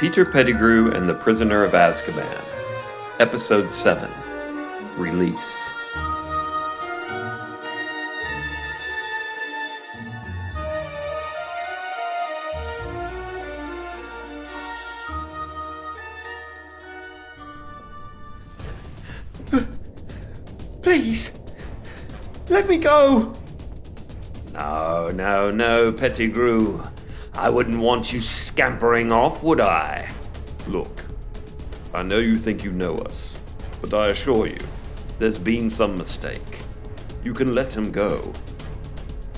Peter Pettigrew and the Prisoner of Azkaban, Episode 7, Release. Please, let me go. No, Pettigrew. I wouldn't want you scampering off, would I? Look, I know you think you know us, but I assure you, there's been some mistake. You can let him go.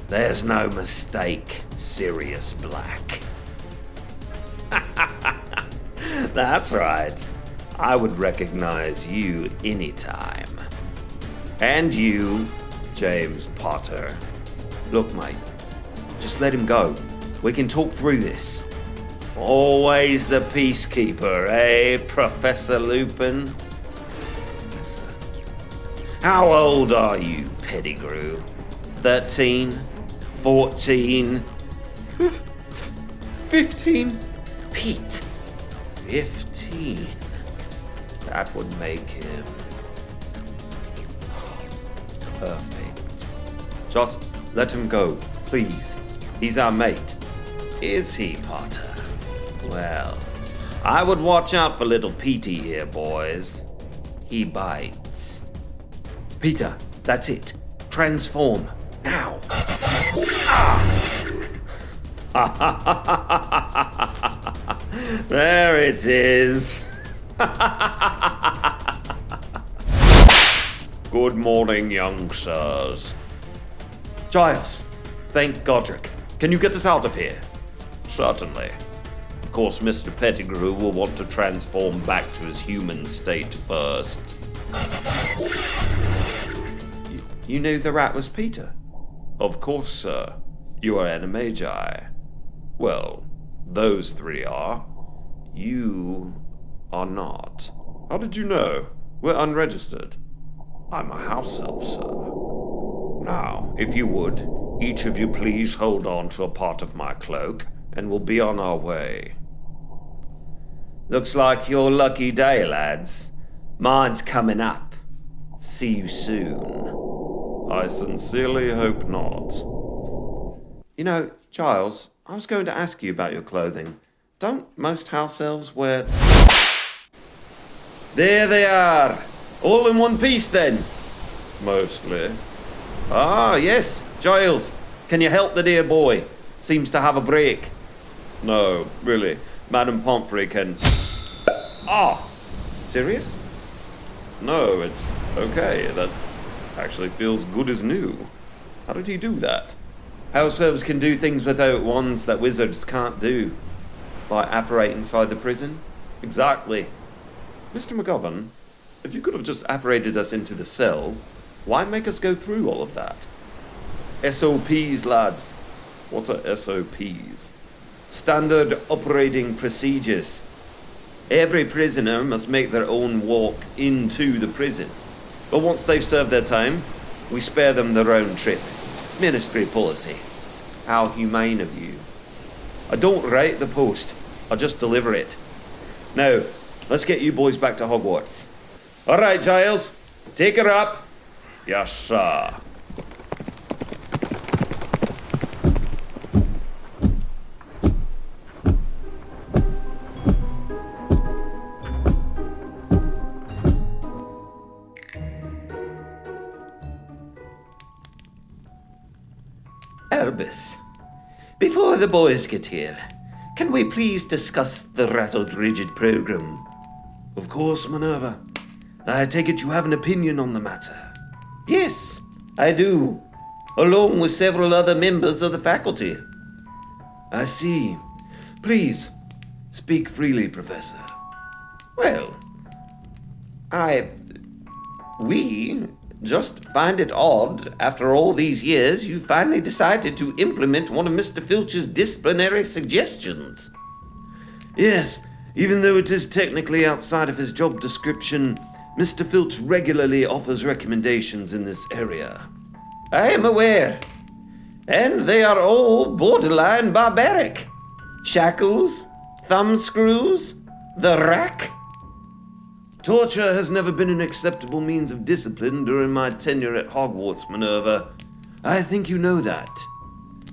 There's no mistake, Sirius Black. That's right. I would recognize you anytime. And you, James Potter. Look, mate, just let him go. We can talk through this. Always the peacekeeper, eh, Professor Lupin? How old are you, Pettigrew? 13? 14? 15. Pete, 15. That would make him perfect. Just let him go, please. He's our mate. Is he, Potter? Well, I would watch out for little Petey here, boys. He bites. Peter, that's it. Transform. Now. There it is. Good morning, young sirs. Giles, thank Godric. Can you get us out of here? Certainly. Of course, Mr. Pettigrew will want to transform back to his human state first. You knew the rat was Peter? Of course, sir. You are Animagi. Well, those three are. You are not. How did you know? We're unregistered. I'm a house elf, sir. Now, if you would, each of you please hold on to a part of my cloak, and we'll be on our way. Looks like your lucky day, lads. Mine's coming up. See you soon. I sincerely hope not. You know, Giles, I was going to ask you about your clothing. Don't most house elves wear... There they are! All in one piece, then? Mostly. Ah, yes. Giles, can you help the dear boy? Seems to have a break. No, really. Madame Pomfrey can... Ah! Serious? No, it's okay. That actually feels good as new. How did he do that? House elves can do things without wands that wizards can't do. Like apparate inside the prison? Exactly. Mr. McGovern, if you could have just apparated us into the cell, why make us go through all of that? SOPs, lads. What are SOPs? Standard operating procedures. Every prisoner must make their own walk into the prison. But once they've served their time, we spare them their own trip. Ministry policy. How humane of you. I don't write the post, I just deliver it. Now, let's get you boys back to Hogwarts. All right, Giles, take her up. Yes, sir. Albus, before the boys get here, can we please discuss the Rattled Rigid program? Of course, Minerva. I take it you have an opinion on the matter. Yes, I do, along with several other members of the faculty. I see. Please, speak freely, Professor. Well, we just find it odd, after all these years, you finally decided to implement one of Mr. Filch's disciplinary suggestions. Yes, even though it is technically outside of his job description, Mr. Filch regularly offers recommendations in this area. I am aware. And they are all borderline barbaric. Shackles, Thumbscrews? The rack? Torture has never been an acceptable means of discipline during my tenure at Hogwarts, Minerva. I think you know that.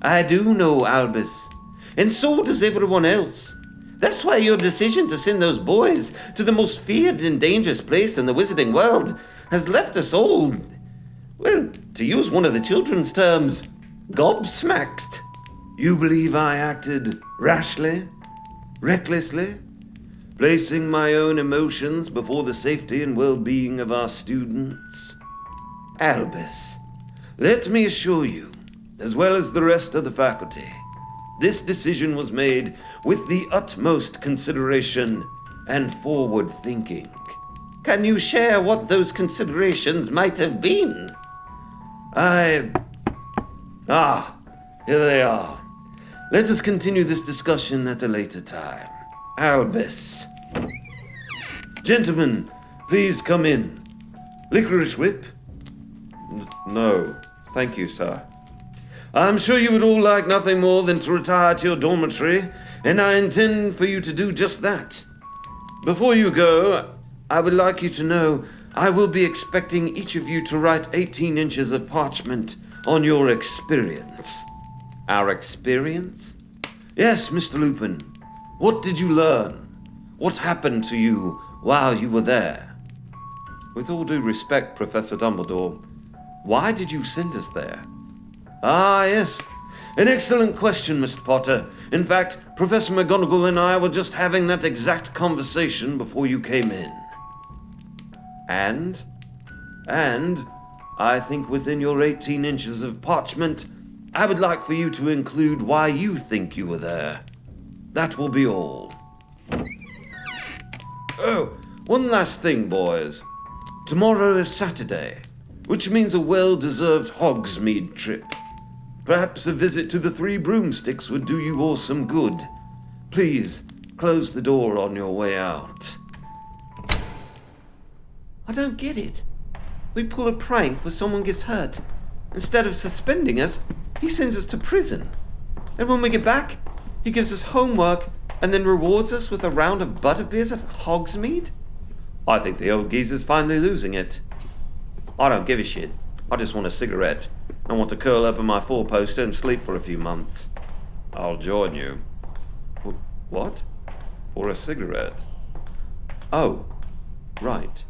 I do know, Albus. And so does everyone else. That's why your decision to send those boys to the most feared and dangerous place in the wizarding world has left us all, well, to use one of the children's terms, gobsmacked. You believe I acted rashly? Recklessly? Placing my own emotions before the safety and well-being of our students? Albus, let me assure you, as well as the rest of the faculty, this decision was made with the utmost consideration and forward thinking. Can you share what those considerations might have been? Here they are. Let us continue this discussion at a later time. Albus. Gentlemen, please come in. Licorice Whip? No, thank you, sir. I'm sure you would all like nothing more than to retire to your dormitory, and I intend for you to do just that. Before you go, I would like you to know I will be expecting each of you to write 18 inches of parchment on your experience. Our experience? Yes, Mr. Lupin. What did you learn? What happened to you while you were there? With all due respect, Professor Dumbledore, why did you send us there? Ah, yes. An excellent question, Mr. Potter. In fact, Professor McGonagall and I were just having that exact conversation before you came in. And? And I think within your 18 inches of parchment, I would like for you to include why you think you were there. That will be all. Oh, one last thing, boys. Tomorrow is Saturday, which means a well-deserved Hogsmeade trip. Perhaps a visit to the Three Broomsticks would do you all some good. Please, close the door on your way out. I don't get it. We pull a prank where someone gets hurt. Instead of suspending us, he sends us to prison. And when we get back, he gives us homework and then rewards us with a round of butterbeers at Hogsmeade? I think the old geezer's finally losing it. I don't give a shit. I just want a cigarette. I want to curl up in my four-poster and sleep for a few months. I'll join you. What? For a cigarette. Oh, right.